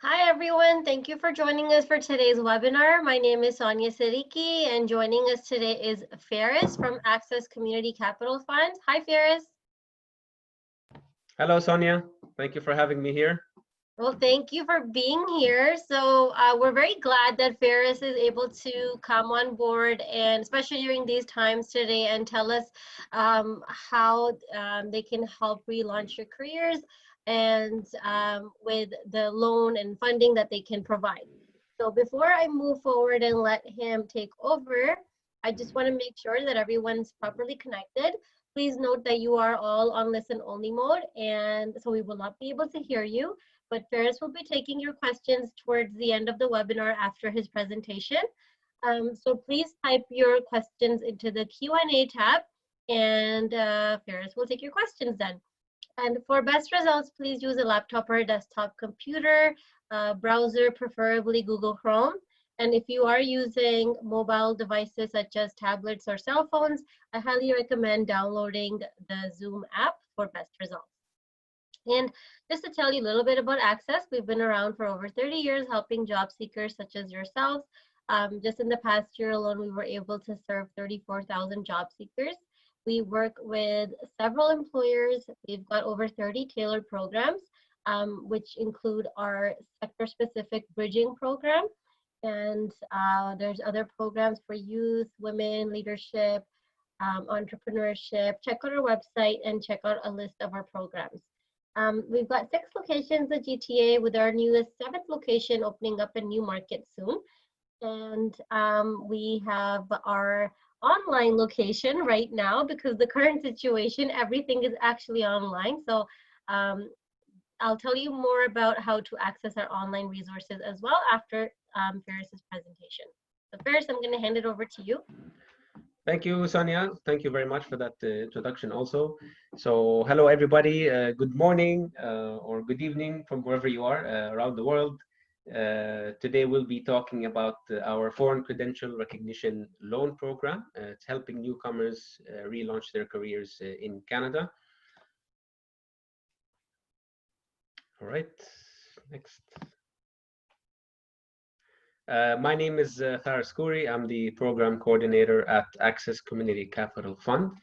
Hi, everyone. Thank you for joining us for today's webinar. My name is Sonia Siddiqui, and joining us today is Ferris from ACCES Community Capital Fund. Hi, Ferris. Hello, Sonia. Thank you for having me here. Well, thank you for being here. So we're very glad that Ferris is able to come on board, and especially during these times today, and tell us how they can help relaunch your careers and with the loan and funding that they can provide. So before I move forward and let him take over, I just want to make sure that everyone's properly connected. Please note that you are all on listen only mode, and so we will not be able to hear you, but Ferris will be taking your questions towards the end of the webinar after his presentation. So please type your questions into the Q&A tab, and Ferris will take your questions then. And for best results, please use a laptop or a desktop computer, browser, preferably Google Chrome. And if you are using mobile devices such as tablets or cell phones, I highly recommend downloading the Zoom app for best results. And just to tell you a little bit about ACCES, we've been around for over 30 years helping job seekers such as yourselves. Just in the past year alone, we were able to serve 34,000 job seekers. We work with several employers. We've got over 30 tailored programs, which include our sector-specific bridging program. And there's other programs for youth, women, leadership, entrepreneurship. Check out our website and check out a list of our programs. We've got 6 locations at GTA, with our newest 7th location opening up in Newmarket soon. And we have our online location right now because the current situation, everything is actually online. So I'll tell you more about how to access our online resources as well after Ferris's presentation. So Ferris, I'm going to hand it over to you. Thank you, Sonia. Thank you very much for that introduction also. So hello, everybody. Good morning or good evening from wherever you are around the world. Today we'll be talking about our Foreign Credential Recognition Loan Program. It's helping newcomers relaunch their careers in Canada. All right, next. My name is Skuri. I'm the program coordinator at ACCES Community Capital Fund.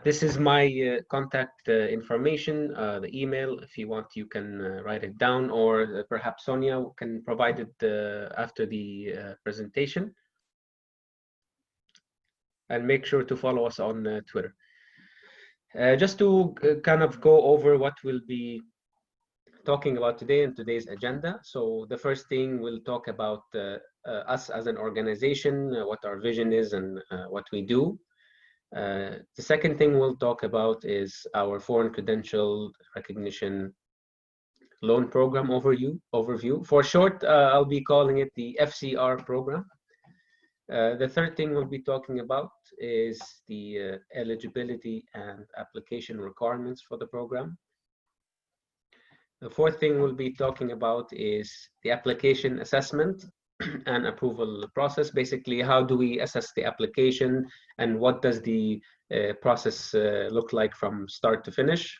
This is my contact information, the email. If you want, you can write it down, or perhaps Sonia can provide it after the presentation. And make sure to follow us on Twitter. Just to kind of go over what we'll be talking about today in today's agenda. So the first thing, we'll talk about us as an organization, what our vision is and what we do. The second thing we'll talk about is our Foreign Credential Recognition Loan Program overview. For short, I'll be calling it the FCR program. The third thing we'll be talking about is the eligibility and application requirements for the program. The fourth thing we'll be talking about is the application assessment and approval process. Basically, how do we assess the application and what does the process look like from start to finish?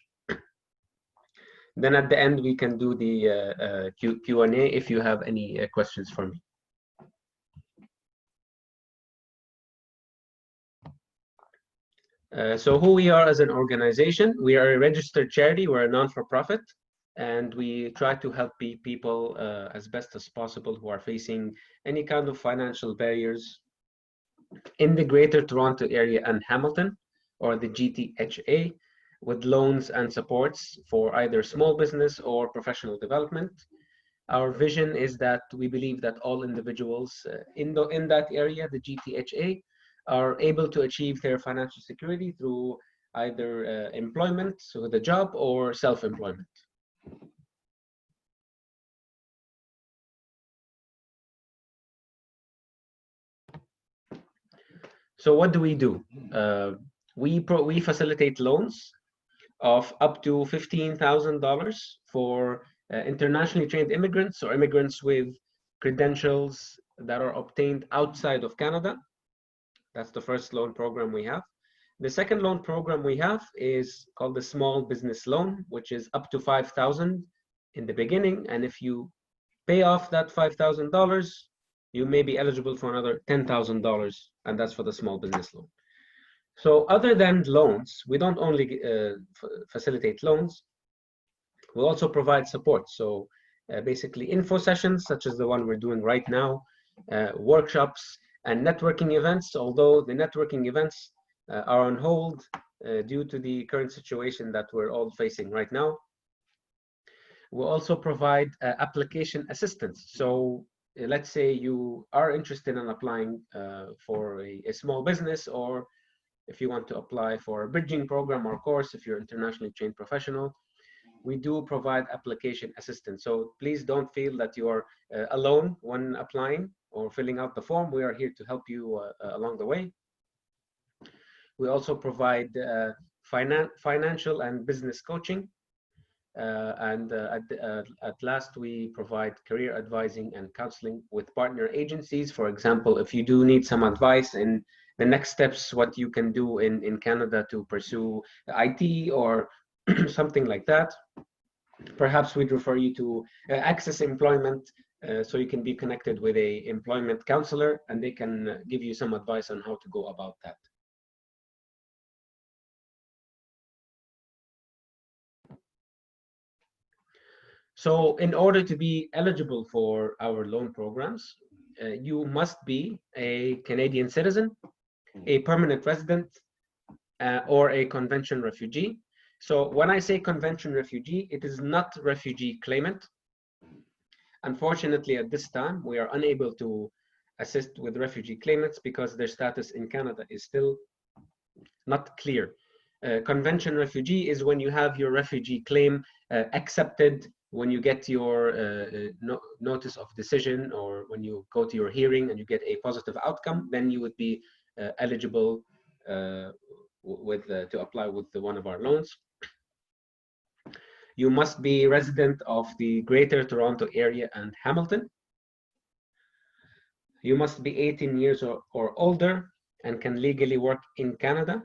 Then at the end, we can do the Q&A if you have any questions for me. So who we are as an organization, we are a registered charity, we're a non-for-profit. And we try to help people as best as possible who are facing any kind of financial barriers in the Greater Toronto Area and Hamilton, or the GTHA, with loans and supports for either small business or professional development. Our vision is that we believe that all individuals in that area, the GTHA, are able to achieve their financial security through either employment, so the job, or self-employment. So what do? We facilitate loans of up to $15,000 for internationally trained immigrants or immigrants with credentials that are obtained outside of Canada. That's the first loan program we have. The second loan program we have is called the Small Business Loan, which is up to $5,000 in the beginning. And if you pay off that $5,000, you may be eligible for another $10,000, and that's for the small business loan. So other than loans, we don't only facilitate loans, we also provide support. So basically info sessions, such as the one we're doing right now, workshops and networking events, although the networking events are on hold due to the current situation that we're all facing right now. We also provide application assistance. So let's say you are interested in applying for a small business, or if you want to apply for a bridging program or course, if you're internationally trained professional, we do provide application assistance. So please don't feel that you are alone when applying or filling out the form. We are here to help you along the way. We also provide financial and business coaching. At last, we provide career advising and counseling with partner agencies. For example, if you do need some advice in the next steps, what you can do in Canada to pursue IT or something like that, perhaps we'd refer you to ACCES Employment, so you can be connected with a employment counselor, and they can give you some advice on how to go about that. So in order to be eligible for our loan programs, you must be a Canadian citizen, a permanent resident, or a convention refugee. So when I say convention refugee, it is not refugee claimant. Unfortunately, at this time, we are unable to assist with refugee claimants because their status in Canada is still not clear. Convention refugee is when you have your refugee claim accepted, when you get your notice of decision, or when you go to your hearing and you get a positive outcome, then you would be eligible to apply with one of our loans. You must be resident of the Greater Toronto Area and Hamilton. You must be 18 years or older and can legally work in Canada.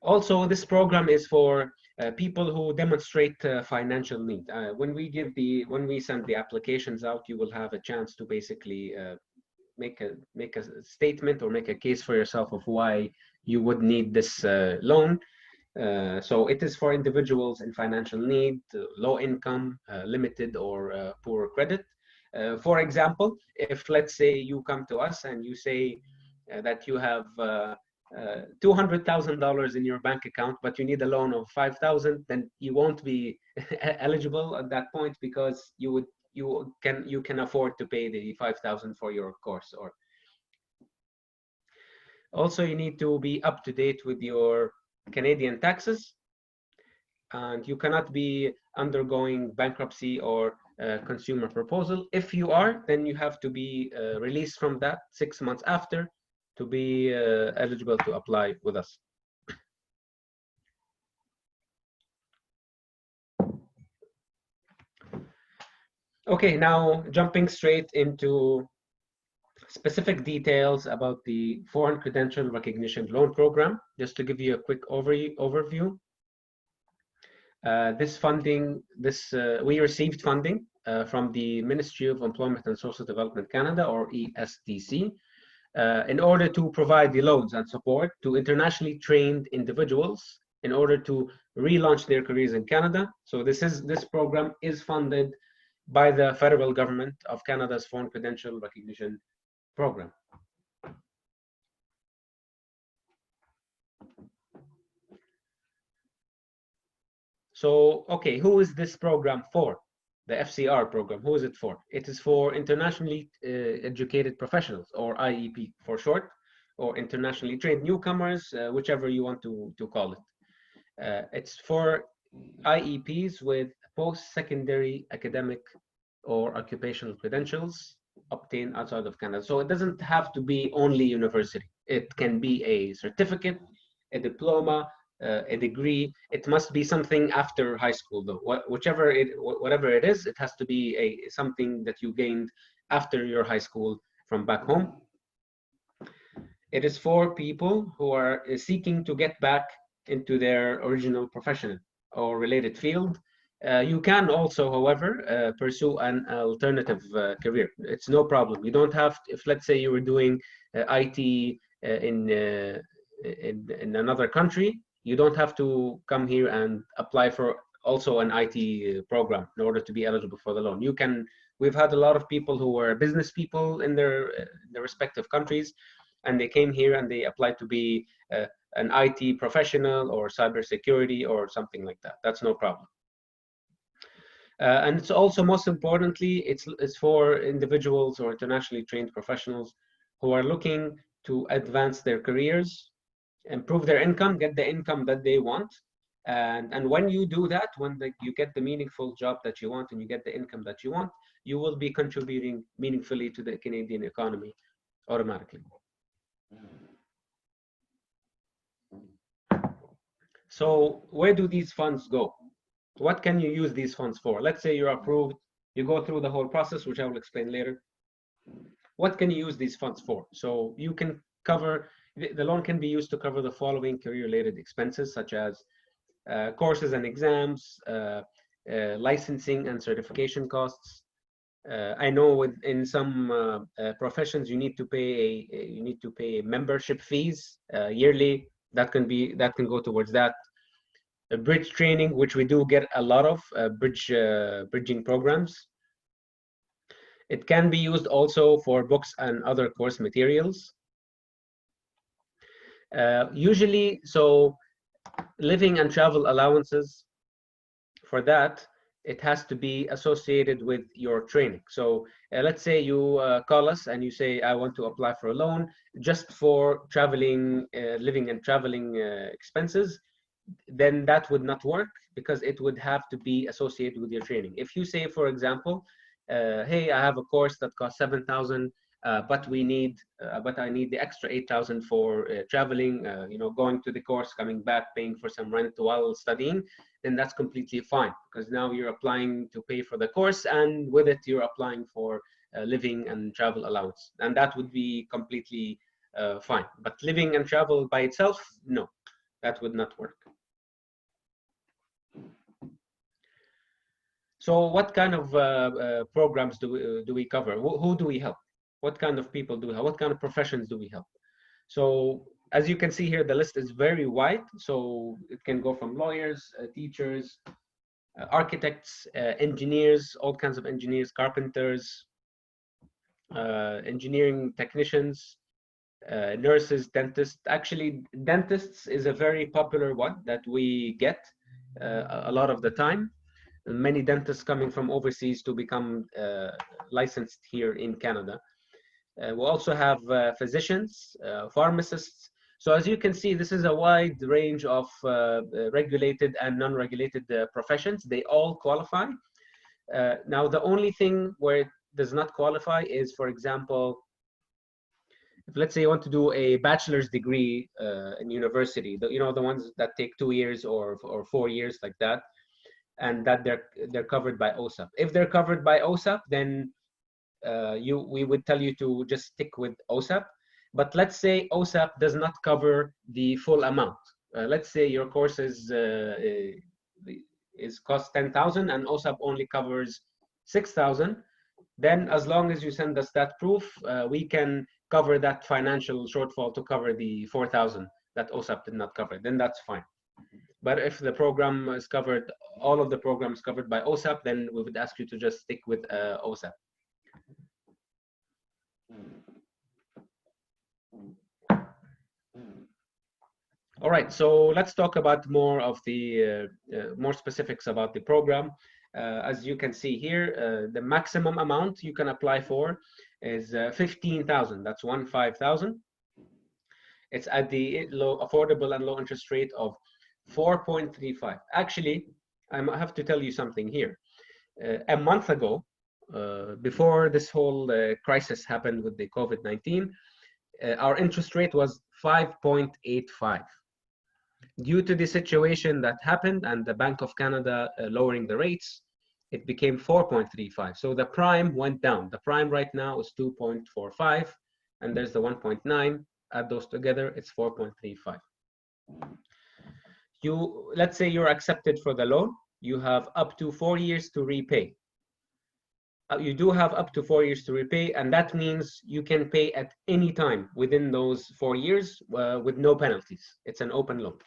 Also, this program is for people who demonstrate financial need. When we send the applications out, you will have a chance to basically make a statement or make a case for yourself of why you would need this loan. So it is for individuals in financial need, low income, limited or poor credit. For example, if let's say you come to us and you say that you have $200,000 in your bank account, but you need a loan of $5,000, then you won't be eligible at that point, because you can afford to pay the $5,000 for your course. Or also, you need to be up to date with your Canadian taxes, and you cannot be undergoing bankruptcy or consumer proposal. If you are, then you have to be released from that 6 months after to be eligible to apply with us. Okay, now jumping straight into specific details about the Foreign Credential Recognition Loan Program, just to give you a quick overview. We received funding from the Ministry of Employment and Social Development Canada, or ESDC, in order to provide the loans and support to internationally trained individuals in order to relaunch their careers in Canada. So this program is funded by the federal government of Canada's Foreign Credential Recognition Program. So, okay, who is this program for? The FCR program, who is it for? It is for internationally educated professionals, or IEP for short, or internationally trained newcomers, whichever you want to call it. It's for IEPs with post-secondary academic or occupational credentials obtained outside of Canada. So it doesn't have to be only university. It can be a certificate, a diploma, a degree. It must be something after high school, though. Whatever it is, it has to be something that you gained after your high school from back home. It is for people who are seeking to get back into their original profession or related field, You can also, however, pursue an alternative career. It's no problem. You don't have to, if let's say you were doing IT in another country, you don't have to come here and apply for also an IT program in order to be eligible for the loan. You can. We've had a lot of people who were business people in their respective countries, and they came here and they applied to be an IT professional or cybersecurity or something like that. That's no problem. And it's also, most importantly, it's for individuals or internationally trained professionals who are looking to advance their careers, improve their income, get the income that they want. And when you do that, when you get the meaningful job that you want and you get the income that you want, you will be contributing meaningfully to the Canadian economy automatically. So where do these funds go? What can you use these funds for? Let's say you're approved, you go through the whole process, which I will explain later. What can you use these funds for? So you can cover, the loan can be used to cover the following career-related expenses, such as courses and exams, licensing and certification costs. I know in some professions you need to pay membership fees yearly. That can go towards that. Bridge training, which we do get a lot of bridging programs. It can be used also for books and other course materials. Usually, so living and travel allowances, for that, it has to be associated with your training. So let's say you call us and you say, I want to apply for a loan just for traveling, living and traveling expenses. Then that would not work because it would have to be associated with your training. If you say, for example, hey, I have a course that costs 7,000, but I need the extra 8,000 for traveling, going to the course, coming back, paying for some rent while studying, then that's completely fine, because now you're applying to pay for the course, and with it you're applying for living and travel allowance, and that would be completely fine. But living and travel by itself, no, that would not work. So what kind of programs do we cover? Who do we help? What kind of people do we help? What kind of professions do we help? So as you can see here, the list is very wide. So it can go from lawyers, teachers, architects, engineers, all kinds of engineers, carpenters, engineering technicians, nurses, dentists. Actually, dentists is a very popular one that we get a lot of the time. Many dentists coming from overseas to become licensed here in Canada. We also have physicians, pharmacists. So as you can see, this is a wide range of regulated and non-regulated professions. They all qualify. Now, the only thing where it does not qualify is, for example, if let's say you want to do a bachelor's degree in university, the ones that take 2 years or 4 years like that, and that they're covered by OSAP. If they're covered by OSAP, then we would tell you to just stick with OSAP. But let's say OSAP does not cover the full amount. Let's say your course is cost 10,000 and OSAP only covers 6,000. Then as long as you send us that proof, we can cover that financial shortfall to cover the 4,000 that OSAP did not cover. Then that's fine. But if the program is covered, all of the programs covered by OSAP, then we would ask you to just stick with OSAP. All right, so let's talk about more of the more specifics about the program. As you can see here, the maximum amount you can apply for is 15,000. That's 15,000. It's at the affordable and low interest rate of 4.35. Actually, I have to tell you something here. A month ago, before this whole crisis happened with the COVID-19, our interest rate was 5.85. Due to the situation that happened and the Bank of Canada lowering the rates, it became 4.35. So the prime went down. The prime right now is 2.45, and there's the 1.9. Add those together, it's 4.35. Let's say you're accepted for the loan. you have up to 4 years to repay. You do have up to 4 years to repay, and that means you can pay at any time within those 4 years with no penalties. It's an open loan.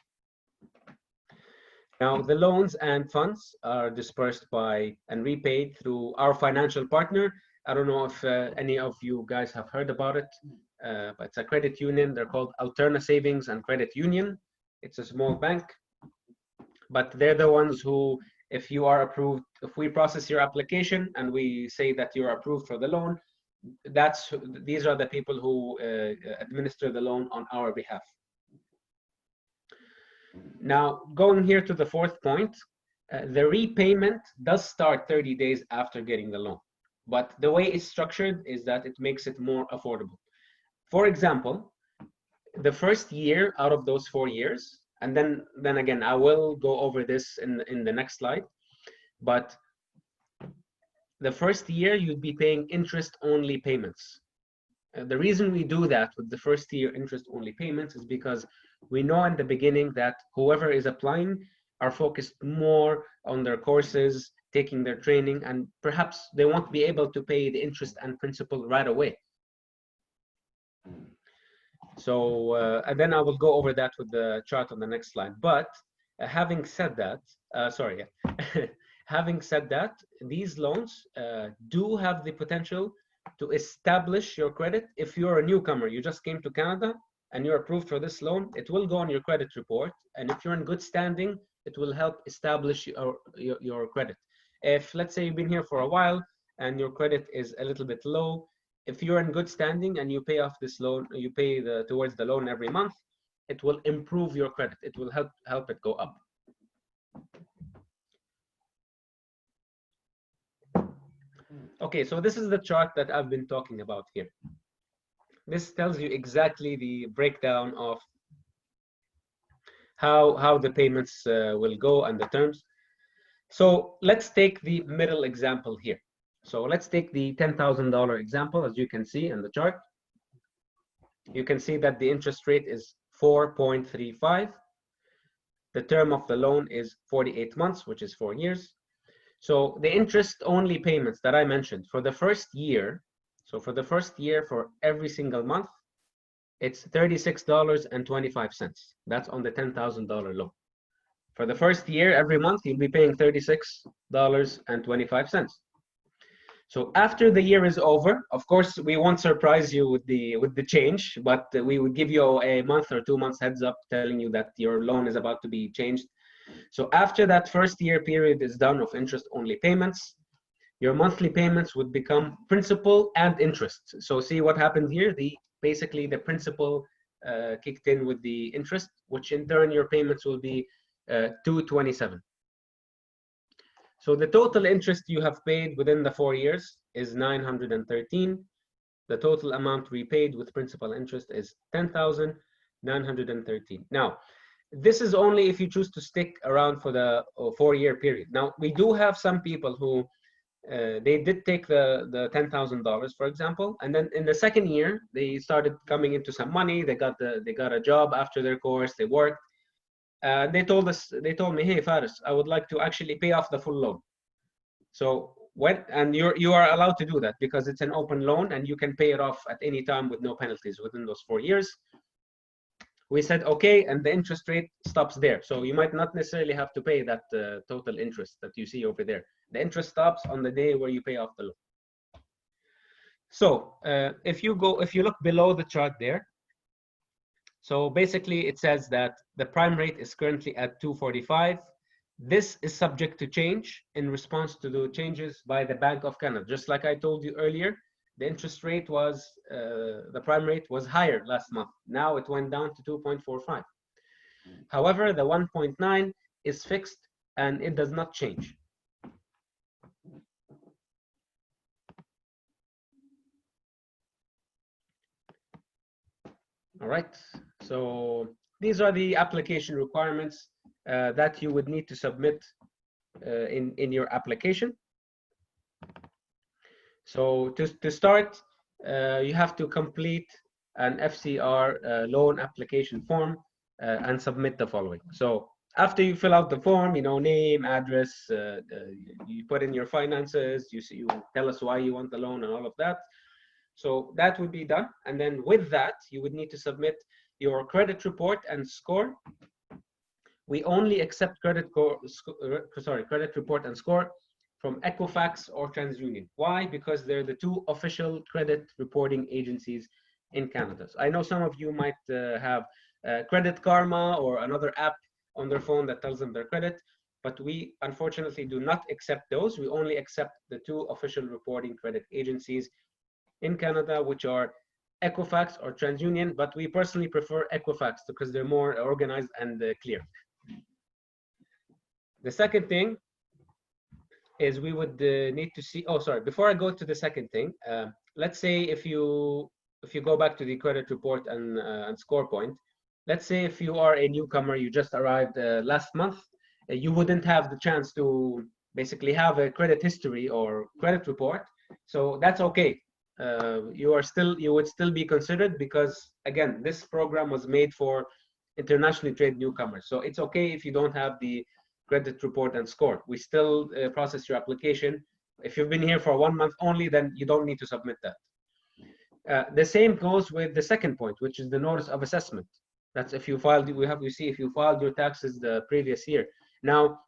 Now, the loans and funds are dispersed by and repaid through our financial partner. I don't know if any of you guys have heard about it, but it's a credit union. They're called Alterna Savings and Credit Union. It's a small bank, but they're the ones who, if you are approved, if we process your application and we say that you're approved for the loan, these are the people who administer the loan on our behalf. Now, going here to the fourth point, the repayment does start 30 days after getting the loan, but the way it's structured is that it makes it more affordable. For example, the first year out of those 4 years, and then again, I will go over this in the next slide, but the first year you'd be paying interest-only payments. The reason we do that with the first year interest-only payments is because we know in the beginning that whoever is applying are focused more on their courses, taking their training, and perhaps they won't be able to pay the interest and principal right away. So, and then I will go over that with the chart on the next slide. But having said that, having said that, these loans do have the potential to establish your credit. If you're a newcomer, you just came to Canada and you're approved for this loan, it will go on your credit report. And if you're in good standing, it will help establish your credit. If, let's say, you've been here for a while and your credit is a little bit low, if you're in good standing and you pay off this loan, you pay towards the loan every month, it will improve your credit. It will help it go up. Okay, so this is the chart that I've been talking about here. This tells you exactly the breakdown of how the payments will go and the terms. So let's take the middle example here. So let's take the $10,000 example. As you can see in the chart, you can see that the interest rate is 4.35. The term of the loan is 48 months, which is 4 years. So the interest-only payments that I mentioned for the first year, so for the first year for every single month, it's $36.25. That's on the $10,000 loan. For the first year, every month, you'll be paying $36.25. So after the year is over, of course, we won't surprise you with the change, but we would give you a month or 2 months heads up telling you that your loan is about to be changed. So after that first year period is done of interest-only payments, your monthly payments would become principal and interest. So see what happened here? Basically the principal kicked in with the interest, which in turn your payments will be $227. So the total interest you have paid within the 4 years is $913. The total amount repaid with principal interest is $10,913. Now, this is only if you choose to stick around for the 4-year period. Now, we do have some people who they did take the $10,000, for example, and then in the second year they started coming into some money. They got a job after their course. They worked. They told me, hey Faris, I would like to actually pay off the full loan. So you are allowed to do that because it's an open loan and you can pay it off at any time with no penalties within those 4 years. We said okay, and the interest rate stops there. So you might not necessarily have to pay that total interest that you see over there. The interest stops on the day where you pay off the loan. So if you look below the chart there, so basically it says that the prime rate is currently at 245. This is subject to change in response to the changes by the Bank of Canada. Just like I told you earlier, the interest rate was, the prime rate was higher last month. Now it went down to 2.45. However, the 1.9 is fixed and it does not change. All right, so these are the application requirements that you would need to submit in your application. So to start, you have to complete an FCR loan application form and submit the following. So After you fill out the form, you know, name, address, you put in your finances, you tell us why you want the loan and all of that. So that would be done. And then with that, you would need to submit your credit report and score. We only accept credit report and score from Equifax or TransUnion. Why? Because they're the two official credit reporting agencies in Canada. So I know some of you might have Credit Karma or another app on their phone that tells them their credit, but we unfortunately do not accept those. We only accept the two official reporting credit agencies in Canada, which are Equifax or TransUnion, but we personally prefer Equifax because they're more organized and clear. The second thing is we would need to see, oh, sorry, before I go to the second thing, let's say if you go back to the credit report and score point, let's say if you are a newcomer, you just arrived last month, you wouldn't have the chance to basically have a credit history or credit report. So that's okay. You would still be considered because, again, this program was made for internationally trained newcomers. So it's okay if you don't have the credit report and score. We still process your application. If you've been here for 1 month only, then you don't need to submit that. The same goes with the second point, which is the notice of assessment. That's if you filed, we see if you filed your taxes the previous year. Now,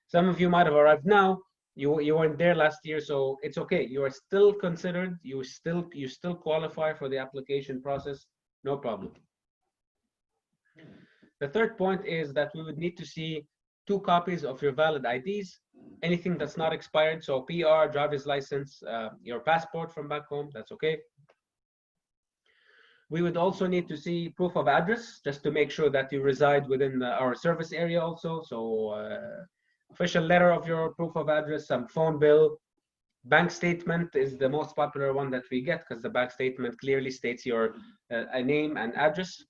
some of you might have arrived now. You weren't there last year, so it's okay. You are still considered. You still qualify for the application process. No problem. The third point is that we would need to see 2 copies of your valid IDs, anything that's not expired. So PR, driver's license, your passport from back home. That's okay. We would also need to see proof of address, just to make sure that you reside within our service area also. So official letter of your proof of address, some phone bill. Bank statement is the most popular one that we get because the bank statement clearly states your name and address.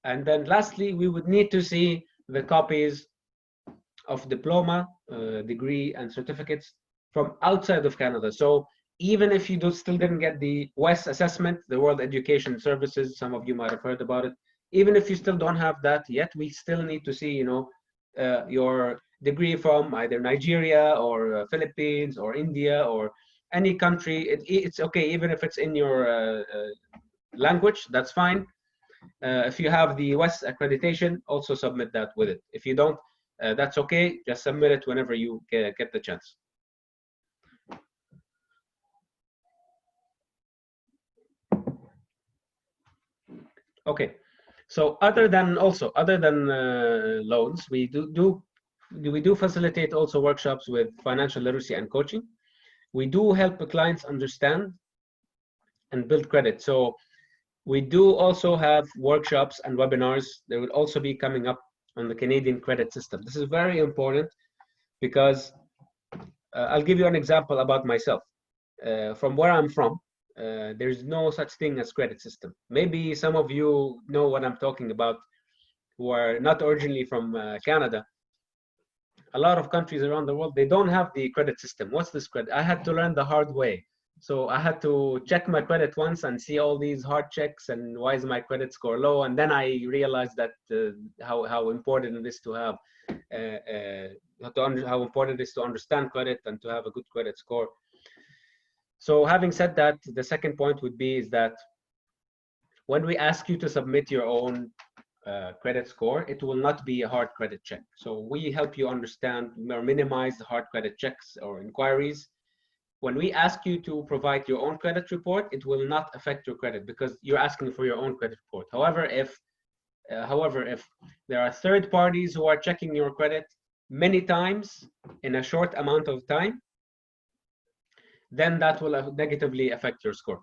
And then lastly, we would need to see the copies of diploma, degree, and certificates from outside of Canada. So even if you still didn't get the WES assessment, the World Education Services, some of you might have heard about it. Even if you still don't have that yet, we still need to see, your degree from either Nigeria or Philippines or India or any country. It's okay, even if it's in your language, that's fine. If you have the WES accreditation, also submit that with it. If you don't, that's okay. Just submit it whenever you get the chance. Okay, so other than loans, we do facilitate also workshops with financial literacy and coaching. We do help the clients understand and build credit. So we do also have workshops and webinars. They will also be coming up on the Canadian credit system. This is very important because I'll give you an example about myself. From where I'm from, there's no such thing as credit system. Maybe some of you know what I'm talking about who are not originally from Canada. A lot of countries around the world, they don't have the credit system. What's this credit? I had to learn the hard way. So I had to check my credit once and see all these hard checks and why is my credit score low? And then I realized that how important it is to have how important it is to understand credit and to have a good credit score. So having said that, the second point would be is that when we ask you to submit your own credit score, it will not be a hard credit check. So we help you understand or minimize the hard credit checks or inquiries. When we ask you to provide your own credit report, it will not affect your credit because you're asking for your own credit report. However, if there are third parties who are checking your credit many times in a short amount of time, then that will negatively affect your score.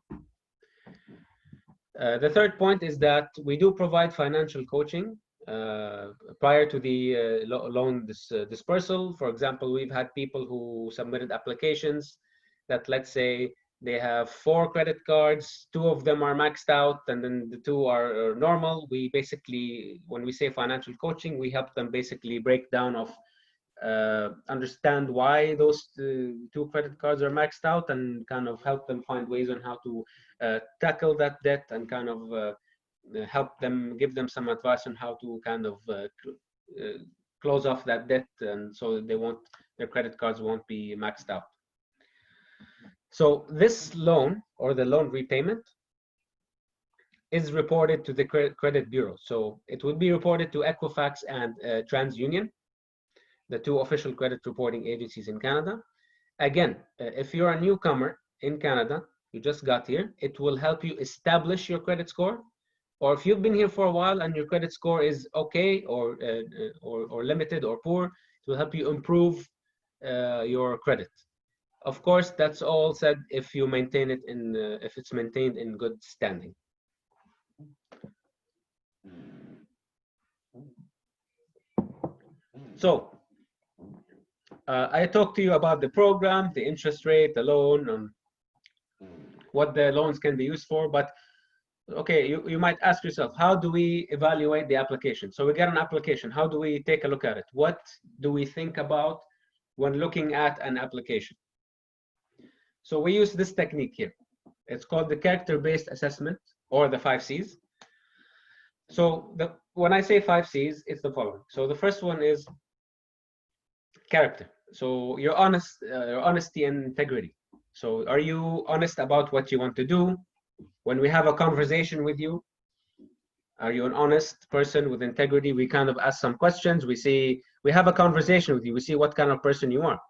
The third point is that we do provide financial coaching prior to the loan dispersal. For example, we've had people who submitted applications that, let's say, they have 4 credit cards, 2 of them are maxed out, and then the 2 are normal. We basically, when we say financial coaching, we help them basically break down of understand why those 2 credit cards are maxed out and kind of help them find ways on how to tackle that debt and kind of help them, give them some advice on how to kind of close off that debt, and so they won't, their credit cards won't be maxed out. So this loan, or the loan repayment, is reported to the credit bureau. So it would be reported to Equifax and TransUnion, the two official credit reporting agencies in Canada. Again, if you're a newcomer in Canada, you just got here, it will help you establish your credit score. Or if you've been here for a while and your credit score is okay, or limited or poor, it will help you improve your credit. Of course, that's all said if you maintain it in, if it's maintained in good standing. So I talked to you about the program, the interest rate, the loan, what the loans can be used for. But okay, you might ask yourself, how do we evaluate the application? So we get an application. How do we take a look at it? What do we think about when looking at an application? So we use this technique here. It's called the character-based assessment, or the 5 C's. So when I say 5 C's, it's the following. So the first one is character. So your honesty and integrity. So are you honest about what you want to do? When we have a conversation with you, are you an honest person with integrity? We kind of ask some questions. We have a conversation with you. We see what kind of person you are.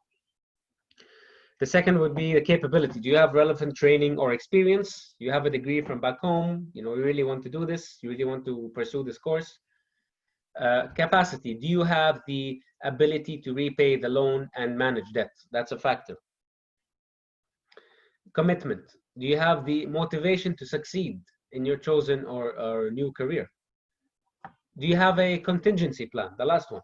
The second would be the capability. Do you have relevant training or experience? You have a degree from back home. You know, you really want to do this. You really want to pursue this course. Capacity. Do you have the ability to repay the loan and manage debt? That's a factor. Commitment. Do you have the motivation to succeed in your chosen or new career? Do you have a contingency plan? The last one.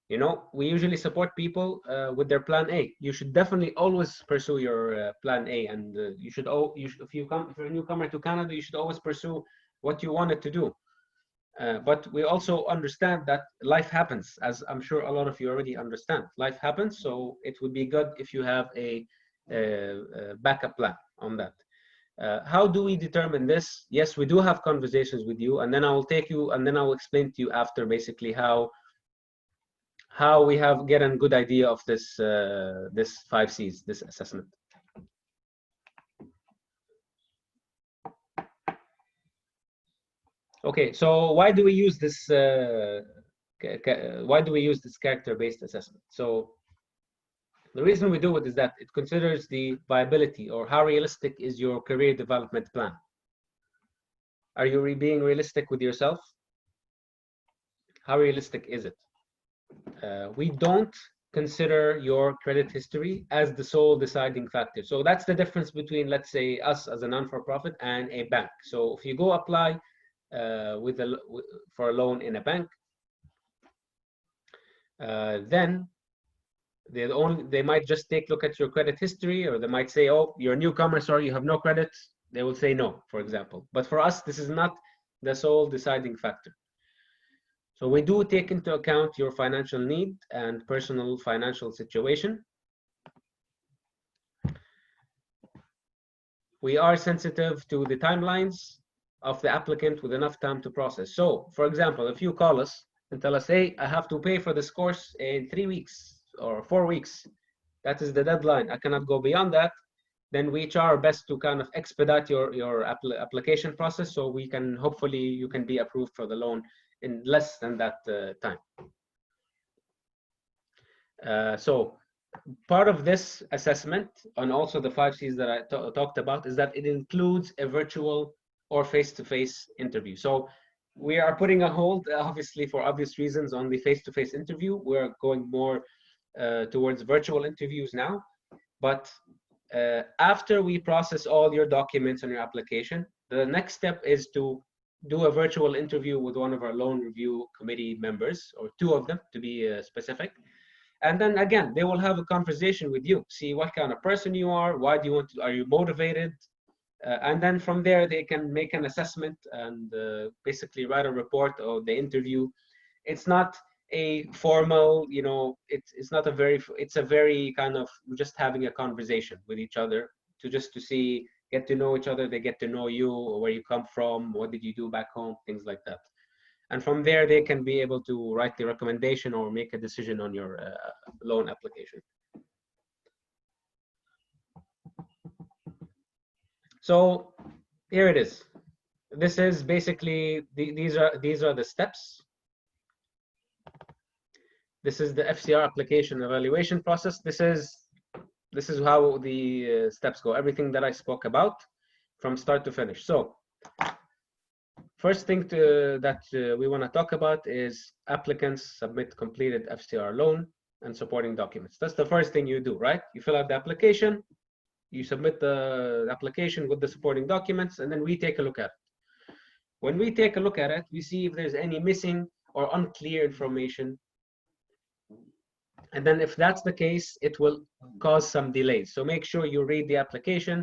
You know, we usually support people with their plan A. You should definitely always pursue your plan A, and if you're a newcomer to Canada, you should always pursue what you wanted to do. But we also understand that life happens, as I'm sure a lot of you already understand. Life happens, so it would be good if you have a backup plan on that. How do we determine this? Yes, we do have conversations with you, and then I will take you, and then I will explain to you after basically how we have get a good idea of this this 5 C's, this assessment. Okay, so why do we use this? Why do we use this character-based assessment? So the reason we do it is that it considers the viability, or how realistic is your career development plan. Are you being realistic with yourself? How realistic is it? We don't consider your credit history as the sole deciding factor. So that's the difference between, let's say, us as a non-for-profit and a bank. So if you go apply for a loan in a bank, then they might just take a look at your credit history, or they might say, oh, you're a newcomer, sorry, you have no credit. They will say no, for example. But for us, this is not the sole deciding factor. So we do take into account your financial need and personal financial situation. We are sensitive to the timelines of the applicant with enough time to process. So, for example, if you call us and tell us, hey, I have to pay for this course in 3 weeks or 4 weeks, that is the deadline, I cannot go beyond that, then we try our best to kind of expedite your application process, so we can, hopefully you can be approved for the loan in less than that time. So part of this assessment, and also the 5 C's that I talked about, is that it includes a virtual or face-to-face interview. So we are putting a hold, obviously for obvious reasons, on the face-to-face interview. We're going more towards virtual interviews now. But after we process all your documents on your application, the next step is to do a virtual interview with one of our loan review committee members, or 2 of them to be specific. And then again, they will have a conversation with you, see what kind of person you are, why do you want to, are you motivated? And then from there, they can make an assessment and basically write a report of the interview. It's not a formal, you know, it's not a very, it's a very kind of just having a conversation with each other to see, get to know each other, they get to know you, where you come from, what did you do back home, things like that. And from there, they can be able to write the recommendation or make a decision on your loan application. So here it is. This is basically, these are the steps. This is the FCR application evaluation process. This is how the steps go, everything that I spoke about from start to finish. So first thing that we want to talk about is applicants submit completed FCR loan and supporting documents. That's the first thing you do, right? You fill out the application, you submit the application with the supporting documents, and then we take a look at it. When we take a look at it, we see if there's any missing or unclear information. And then if that's the case, it will cause some delays. So make sure you read the application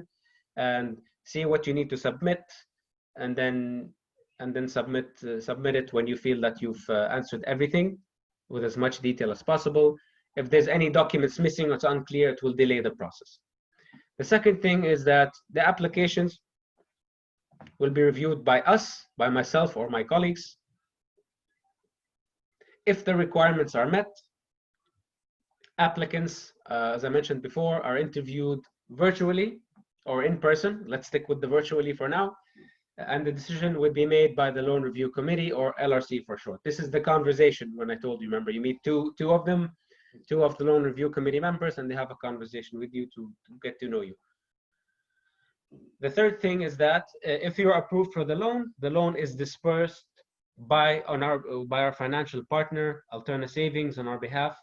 and see what you need to submit, and then submit it when you feel that you've answered everything with as much detail as possible. If there's any documents missing or it's unclear, it will delay the process. The second thing is that the applications will be reviewed by us, by myself or my colleagues. If the requirements are met, applicants, as I mentioned before, are interviewed virtually or in person. Let's stick with the virtually for now. And the decision would be made by the Loan Review Committee, or LRC for short. This is the conversation when I told you, remember, you meet two of them, two of the Loan Review Committee members, and they have a conversation with you to get to know you. The third thing is that if you're approved for the loan is dispersed by our financial partner, Alterna Savings, on our behalf.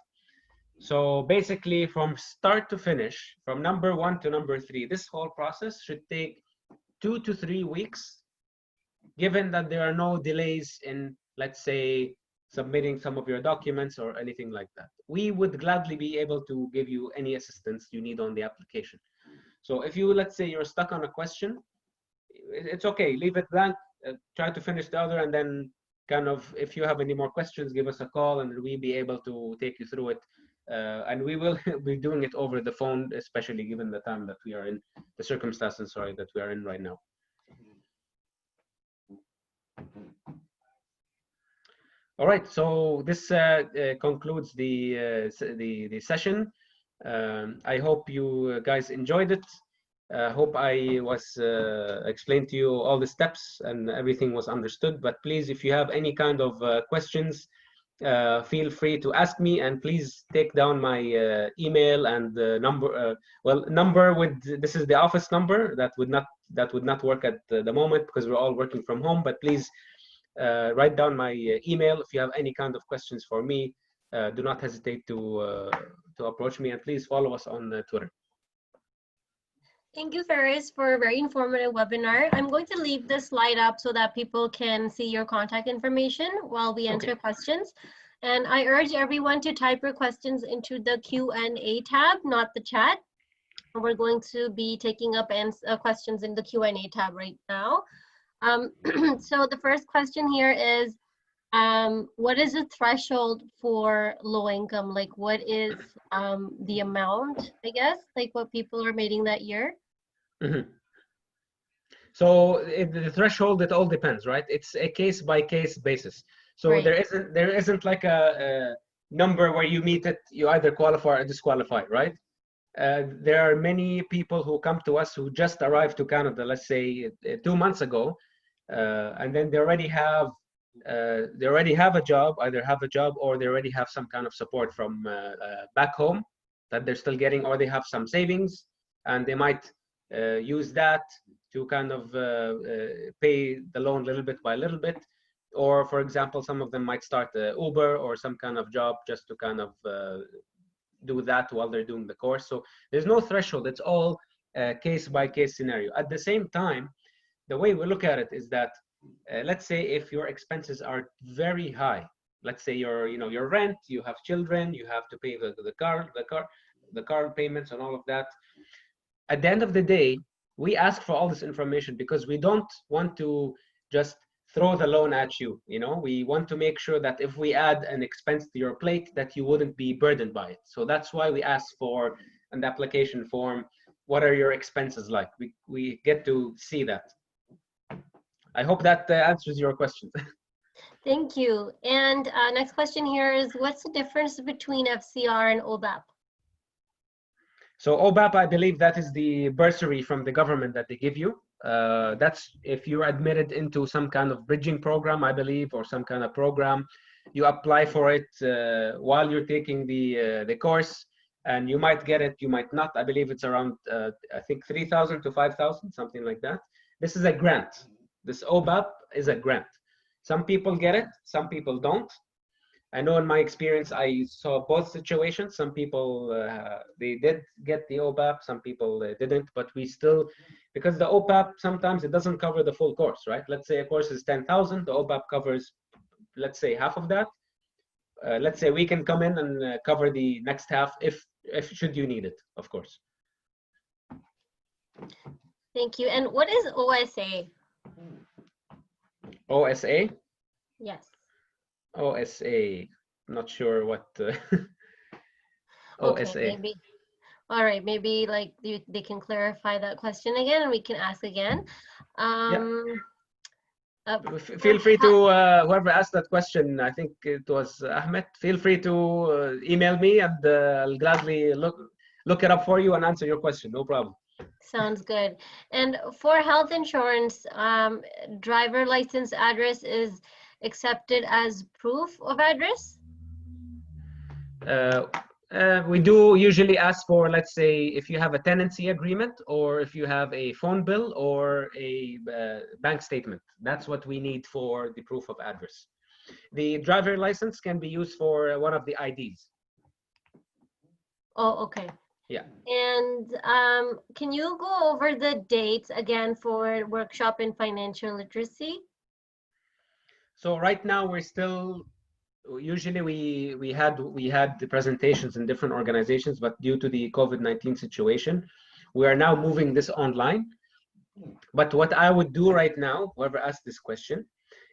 So basically, from start to finish, from number 1 to number 3, this whole process should take 2 to 3 weeks, given that there are no delays in, let's say, submitting some of your documents or anything like that. We would gladly be able to give you any assistance you need on the application. So if you, let's say you're stuck on a question, it's okay, leave it blank, try to finish the other, and then kind of, if you have any more questions, give us a call and we'll be able to take you through it. And we will be doing it over the phone, especially given the time that we are in, the circumstances, sorry, that we are in right now. All right, so this concludes the session. I hope you guys enjoyed it. I hope I was explained to you all the steps and everything was understood. But please, if you have any kind of questions, feel free to ask me, and please take down my email and number. Number with, this is the office number. That would not work at the moment because we're all working from home. But please write down my email if you have any kind of questions for me. Do not hesitate to approach me, and please follow us on Twitter. Thank you, Faris, for a very informative webinar. I'm going to leave this slide up so that people can see your contact information while we answer questions. And I urge everyone to type your questions into the Q&A tab, not the chat. We're going to be taking up questions in the Q&A tab right now. So the first question here is, what is the threshold for low income? Like, what is the amount, I guess, like what people are making that year? Mm-hmm. So the threshold, it all depends, right? It's a case by case basis. So right. there isn't like a number where you meet it, you either qualify or disqualify, right? There are many people who come to us who just arrived to Canada, let's say 2 months ago, and then they already have a job, either have a job or they already have some kind of support from back home that they're still getting, or they have some savings and they might use that to kind of pay the loan little bit by little bit. Or for example, some of them might start Uber or some kind of job just to kind of do that while they're doing the course. So there's no threshold, it's all case by case scenario. At the same time, the way we look at it is that let's say if your expenses are very high, let's say your rent, you have children, you have to pay the car payments and all of that. At the end of the day, we ask for all this information because we don't want to just throw the loan at you. We want to make sure that if we add an expense to your plate, that you wouldn't be burdened by it. So that's why we ask for an application form what are your expenses like. We get to see that. I hope that answers your question. Thank you. And next question here is, what's the difference between FCR and OBAP? So OBAP, I believe that is the bursary from the government that they give you. That's if you're admitted into some kind of bridging program, I believe, or some kind of program. You apply for it while you're taking the course, and you might get it, you might not. I believe it's around, I think 3,000 to 5,000, something like that. This is a grant. This OBAP is a grant. Some people get it, some people don't. I know in my experience, I saw both situations. Some people, they did get the OBAP, some people didn't, but we still, because the OBAP, sometimes it doesn't cover the full course, right? Let's say a course is 10,000, the OBAP covers, let's say, half of that. Let's say we can come in and cover the next half if should you need it, of course. Thank you. And what is OSA? OSA? Yes. OSA, not sure what Okay, OSA. maybe. All right, maybe like they can clarify that question again and we can ask again. Feel free to, whoever asked that question, I think it was Ahmed, feel free to email me and I'll gladly look it up for you and answer your question, no problem. Sounds good. And for health insurance, driver license address is accepted as proof of address? We do usually ask for, let's say, if you have a tenancy agreement or if you have a phone bill or a bank statement. That's what we need for the proof of address. The driver license can be used for one of the IDs. Oh, okay. Yeah. And can you go over the dates again for workshop in financial literacy? So right now we're still, usually we had the presentations in different organizations, but due to the COVID-19 situation, we are now moving this online. But what I would do right now, whoever asked this question,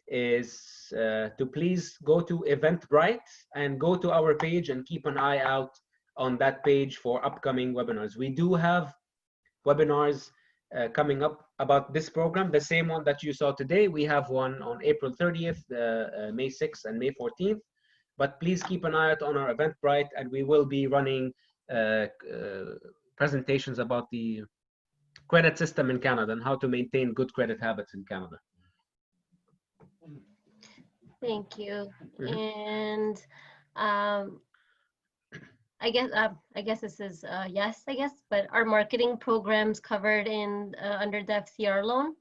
is to please go to Eventbrite and go to our page and keep an eye out on that page for upcoming webinars. We do have webinars coming up about this program, the same one that you saw today. We have one on April 30th, May 6th, and May 14th. But please keep an eye out on our Eventbrite, and we will be running presentations about the credit system in Canada and how to maintain good credit habits in Canada. Thank you. Mm-hmm. And I guess this is yes, I guess, but are marketing programs covered in under the FCR loan?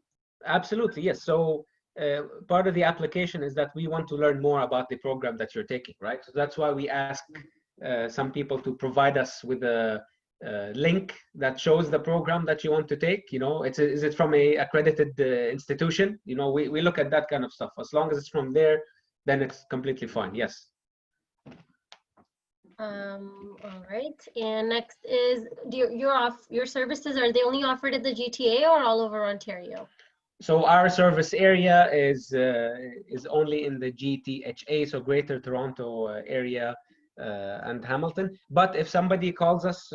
Absolutely, yes. So part of the application is that we want to learn more about the program that you're taking, right? So that's why we ask some people to provide us with a link that shows the program that you want to take. You know, is it from a accredited institution? You know, we look at that kind of stuff. As long as it's from there, then it's completely fine. Yes. All right. And next is your services, are they only offered at the GTA or all over Ontario? So our service area is only in the GTHA, so Greater Toronto area and Hamilton. But if somebody calls us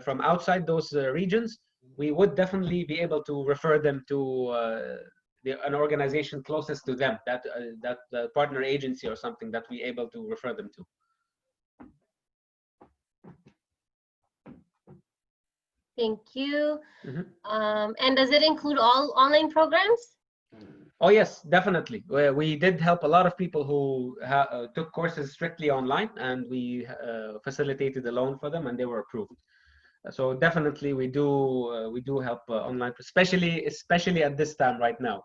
from outside those regions, we would definitely be able to refer them to an organization closest to them, that partner agency or something that we're able to refer them to. Thank you. Mm-hmm. And does it include all online programs? Oh, yes, definitely. We did help a lot of people who took courses strictly online, and we facilitated a loan for them, and they were approved. So definitely, we do help online, especially at this time right now.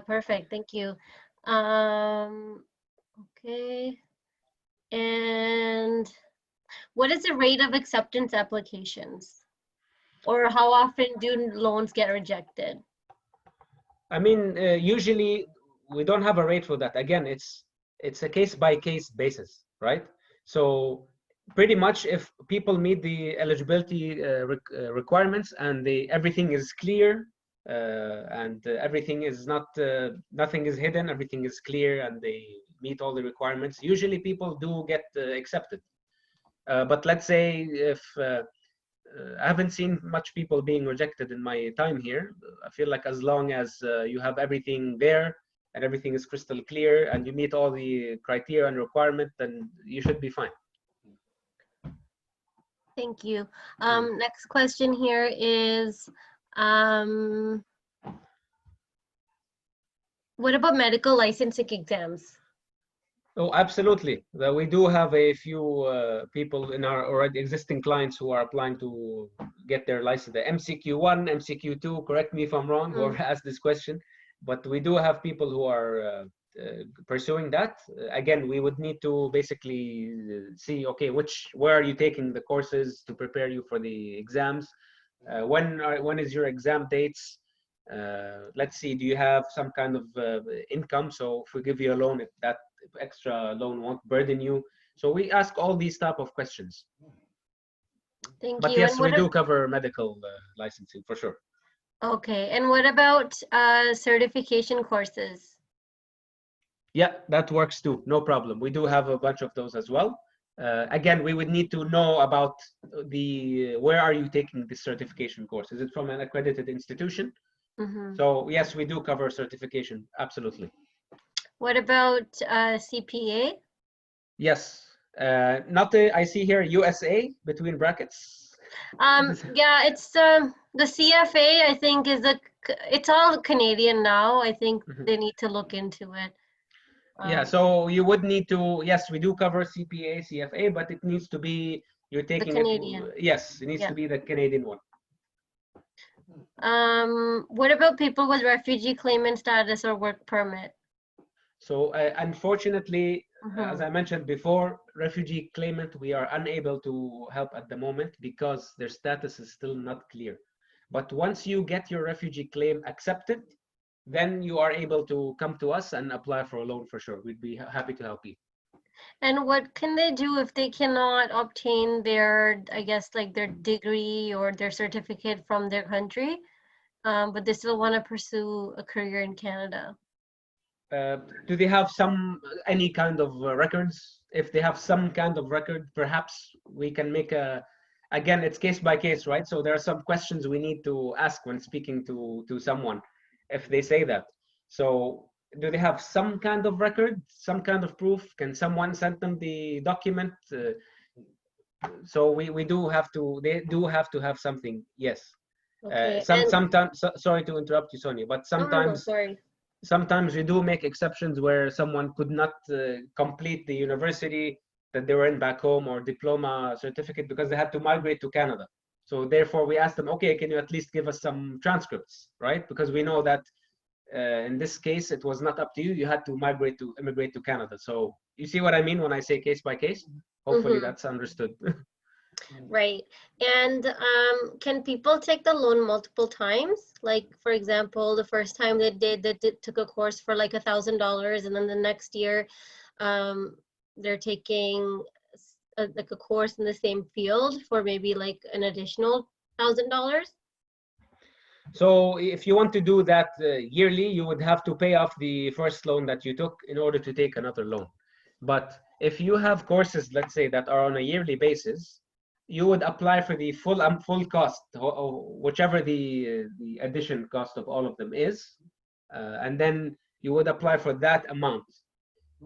Perfect. Thank you. Okay. And what is the rate of acceptance applications? Or how often do loans get rejected? I mean, usually we don't have a rate for that. Again, it's a case-by-case basis, right? So pretty much if people meet the eligibility requirements and everything is clear and everything is nothing is hidden, everything is clear, and they meet all the requirements, usually people do get accepted. But let's say I haven't seen much people being rejected in my time here. I feel like as long as you have everything there and everything is crystal clear and you meet all the criteria and requirement, then you should be fine. Thank you. Next question here is, what about medical licensing exams? Oh, absolutely. We do have a few people in our already existing clients who are applying to get their license, the MCQ1, MCQ2, correct me if I'm wrong, whoever asked this question, but we do have people who are pursuing that. Again, we would need to basically see, okay, where are you taking the courses to prepare you for the exams? When is your exam dates? Let's see, do you have some kind of income? So if we give you a loan, if that extra loan won't burden you. So we ask all these type of questions. Thank but you. Yes, and we do cover medical licensing for sure. Okay, and what about certification courses? Yeah, that works too, no problem. We do have a bunch of those as well. Again, we would need to know about where are you taking this certification course? Is it from an accredited institution? So yes, we do cover certification, absolutely. What about CPA? Yes, I see here USA between brackets. Yeah, it's the CFA, I think, it's all Canadian now. I think they need to look into it. Yeah, so you would need to, yes, we do cover CPA, CFA, but it needs to be, you're taking the Canadian. Yes, it needs to be the Canadian one. What about people with refugee claimant status or work permit? So unfortunately, as I mentioned before, refugee claimant, we are unable to help at the moment because their status is still not clear. But once you get your refugee claim accepted, then you are able to come to us and apply for a loan for sure. We'd be happy to help you. And what can they do if they cannot obtain their, I guess, like their degree or their certificate from their country, but they still want to pursue a career in Canada? Do they have any kind of records? If they have some kind of record, perhaps we can make again, it's case by case, right? So there are some questions we need to ask when speaking to someone, if they say that. So do they have some kind of record, some kind of proof? Can someone send them the document? So they do have to have something, yes. Okay. Sometimes, sorry to interrupt you, Sonia, but sometimes, sorry. Sometimes we do make exceptions where someone could not complete the university that they were in back home or diploma certificate because they had to migrate to Canada. So therefore we asked them, okay, can you at least give us some transcripts, right? Because we know that in this case, it was not up to you. You had to immigrate to Canada. So you see what I mean when I say case by case? Hopefully that's understood. Right. And can people take the loan multiple times? Like, for example, the first time they took a course for like $1,000, and then the next year they're taking like a course in the same field for maybe like an additional $1,000? So if you want to do that yearly, you would have to pay off the first loan that you took in order to take another loan. But if you have courses, let's say, that are on a yearly basis, you would apply for the full cost, or whichever the addition cost of all of them is, and then you would apply for that amount.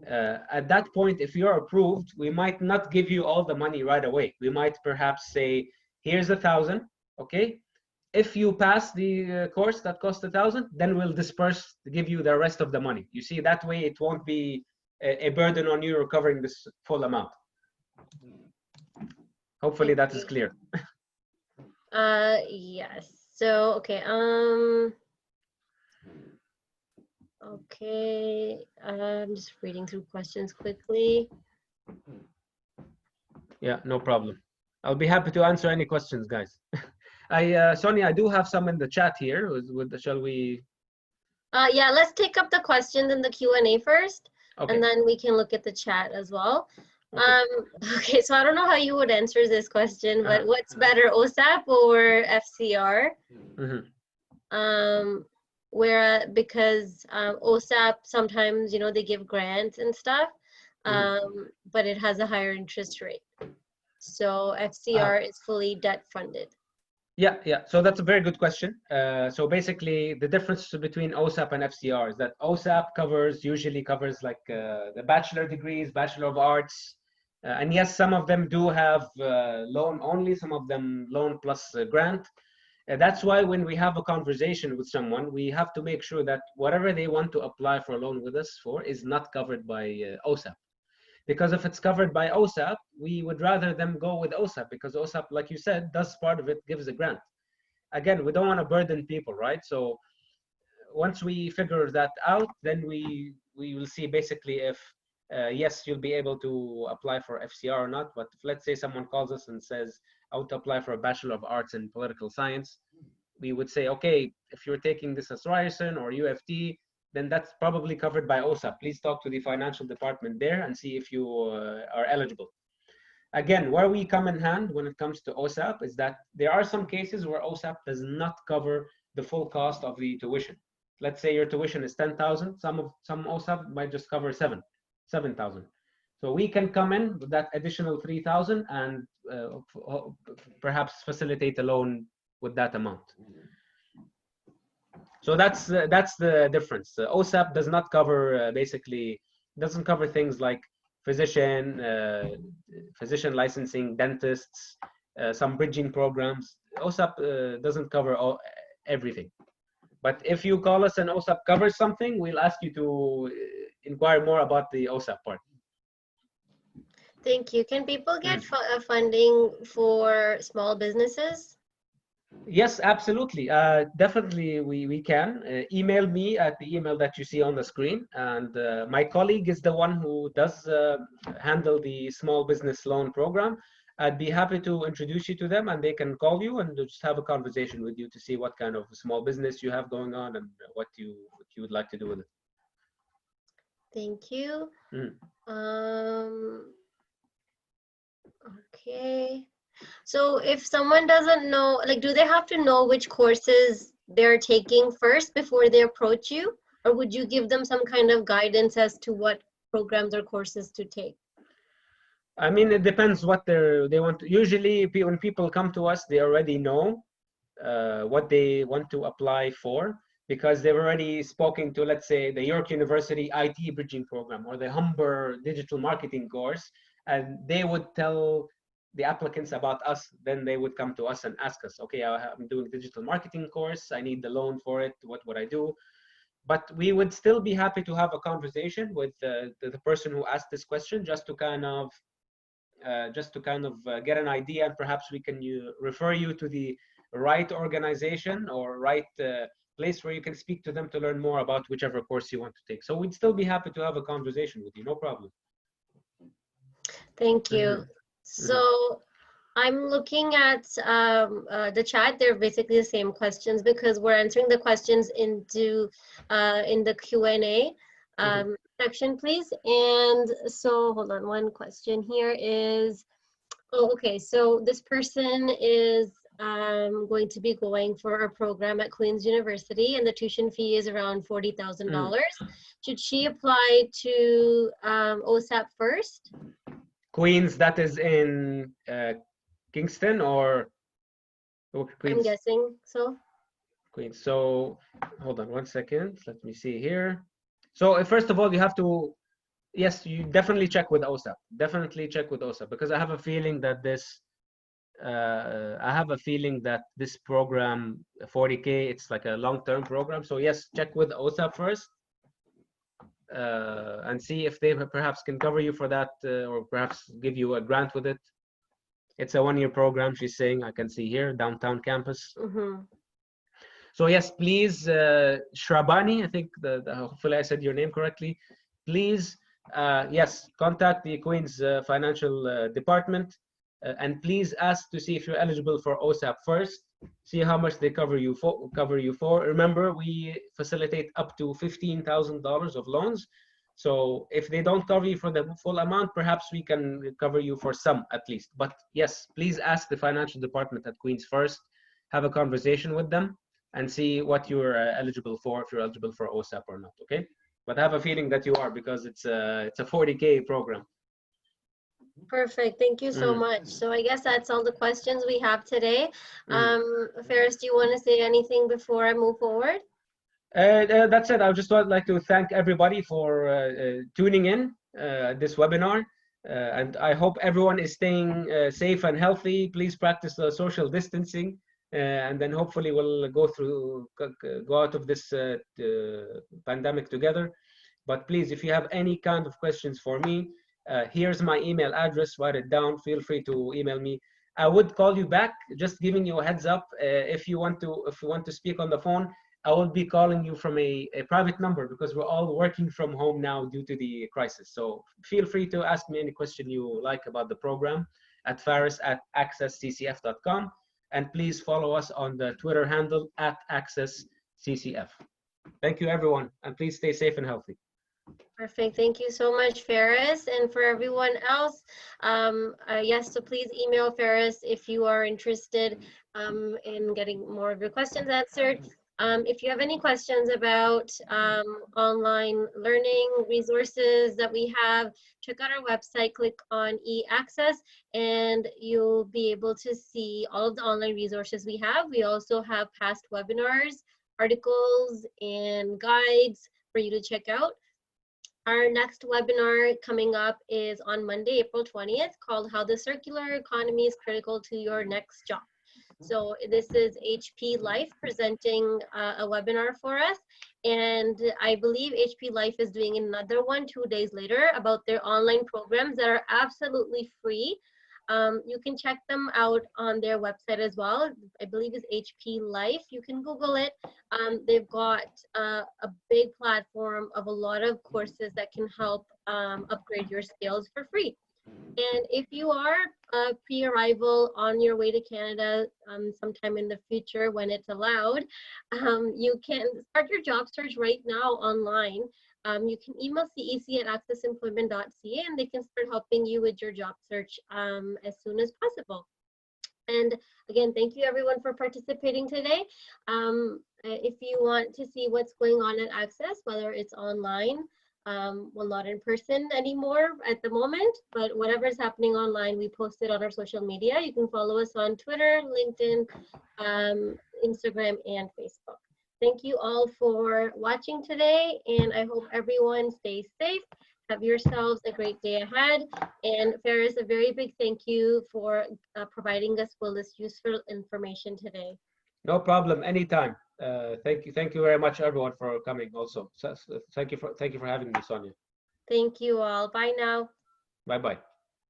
At that point, if you're approved, we might not give you all the money right away. We might perhaps say, here's 1,000, okay? If you pass the course that costs 1,000, then we'll give you the rest of the money. You see, that way it won't be a burden on you recovering this full amount. Hopefully that is clear. Yes. So, okay. Okay. I'm just reading through questions quickly. Yeah, no problem. I'll be happy to answer any questions, guys. Sonia, I do have some in the chat here. Shall we? Yeah, let's take up the questions in the Q&A first, okay. And then we can look at the chat as well. Okay, so I don't know how you would answer this question, but what's better, OSAP or FCR? Because OSAP sometimes, they give grants and stuff, but it has a higher interest rate. so FCR is fully debt funded? Yeah. So that's a very good question. So basically, the difference between OSAP and FCR is that OSAP usually covers like the bachelor degrees, Bachelor of Arts, and yes, some of them do have loan only, some of them loan plus grant. That's why when we have a conversation with someone, we have to make sure that whatever they want to apply for a loan with us for is not covered by OSAP. Because if it's covered by OSAP, we would rather them go with OSAP because OSAP, like you said, does part of it, gives a grant. Again, we don't want to burden people, right? So once we figure that out, then we will see basically if, yes, you'll be able to apply for FCR or not. But if, let's say someone calls us and says, I want to apply for a Bachelor of Arts in Political Science, we would say, okay, if you're taking this as Ryerson or UFT, then that's probably covered by OSAP. Please talk to the financial department there and see if you are eligible. Again, where we come in hand when it comes to OSAP is that there are some cases where OSAP does not cover the full cost of the tuition. Let's say your tuition is 10,000, some OSAP might just cover 7,000. So we can come in with that additional 3,000 and perhaps facilitate a loan with that amount. So that's the difference. OSAP does not cover doesn't cover things like physician licensing, dentists, some bridging programs. OSAP doesn't cover everything. But if you call us and OSAP covers something, we'll ask you to inquire more about the OSAP part. Thank you. Can people get funding for small businesses? Yes, absolutely. Definitely, we can. Email me at the email that you see on the screen. And my colleague is the one who does handle the small business loan program. I'd be happy to introduce you to them and they can call you and just have a conversation with you to see what kind of small business you have going on and what you would like to do with it. Thank you. Okay. So if someone doesn't know, like, do they have to know which courses they're taking first before they approach you? Or would you give them some kind of guidance as to what programs or courses to take? I mean, it depends what they want to. Usually, when people come to us, they already know what they want to apply for because they've already spoken to, let's say, the York University IT bridging program or the Humber digital marketing course, and they would tell the applicants about us. Then they would come to us and ask us, okay, I'm doing digital marketing course. I need the loan for it. What would I do? But we would still be happy to have a conversation with the person who asked this question just to kind of get an idea, and perhaps we can refer you to the right organization or right place where you can speak to them to learn more about whichever course you want to take. So we'd still be happy to have a conversation with you, no problem. Thank you. So I'm looking at the chat. They're basically the same questions because we're answering the questions into in the Q&A section, please. And so hold on, one question here is, okay, so this person is going to be going for a program at Queen's University and the tuition fee is around $40,000. Should she apply to OSAP first? Queen's, that is in Kingston or Queen's? I'm guessing so. Queen's. So hold on one second. Let me see here. So first of all, you have to, yes, you definitely check with OSAP. Definitely check with OSAP because I have a feeling that this program, 40K, it's like a long-term program. So yes, check with OSAP first and see if they perhaps can cover you for that or perhaps give you a grant with it. It's a 1-year program, she's saying. I can see here, downtown campus. So yes, please, Shrabani, I think hopefully I said your name correctly. Please, yes, contact the Queen's financial department and please ask to see if you're eligible for OSAP first. See how much they cover you for. Remember, we facilitate up to $15,000 of loans. So if they don't cover you for the full amount, perhaps we can cover you for some at least. But yes, please ask the financial department at Queen's first. Have a conversation with them and see what you're eligible for, if you're eligible for OSAP or not, okay? But I have a feeling that you are because it's a 40K program. Perfect. Thank you so much. So I guess that's all the questions we have today. Ferris, do you want to say anything before I move forward? That's it. I would just like to thank everybody for tuning in this webinar. And I hope everyone is staying safe and healthy. Please practice social distancing. And then hopefully we'll go out of this pandemic together. But please, if you have any kind of questions for me, here's my email address. Write it down. Feel free to email me. I would call you back. Just giving you a heads up. If you want to speak on the phone, I will be calling you from a private number because we're all working from home now due to the crisis. So feel free to ask me any question you like about the program at faris@accessccf.com. And please follow us on the Twitter handle @accessccf. Thank you, everyone. And please stay safe and healthy. Perfect. Thank you so much, Ferris. And for everyone else, yes, so please email Ferris if you are interested in getting more of your questions answered. If you have any questions about online learning resources that we have, check out our website, click on eAccess, and you'll be able to see all of the online resources we have. We also have past webinars, articles, and guides for you to check out. Our next webinar coming up is on Monday, April 20th, called How the Circular Economy is Critical to Your Next Job. So this is HP Life presenting a webinar for us. And I believe HP Life is doing another one 2 days later about their online programs that are absolutely free. You can check them out on their website as well. I believe it's HP Life. You can Google it. They've got a big platform of a lot of courses that can help upgrade your skills for free. And if you are pre-arrival on your way to Canada sometime in the future when it's allowed, you can start your job search right now online. You can email cec@accessemployment.ca and they can start helping you with your job search as soon as possible. And again, thank you everyone for participating today. If you want to see what's going on at ACCES, whether it's online, well, not in person anymore at the moment, but whatever is happening online, we post it on our social media. You can follow us on Twitter, LinkedIn, Instagram, and Facebook. Thank you all for watching today, and I hope everyone stays safe. Have yourselves a great day ahead. And Ferris, a very big thank you for providing us with this useful information today. No problem, anytime. Thank you very much, everyone, for coming. Also, thank you for having me, Sonia. Thank you all. Bye now. Bye bye.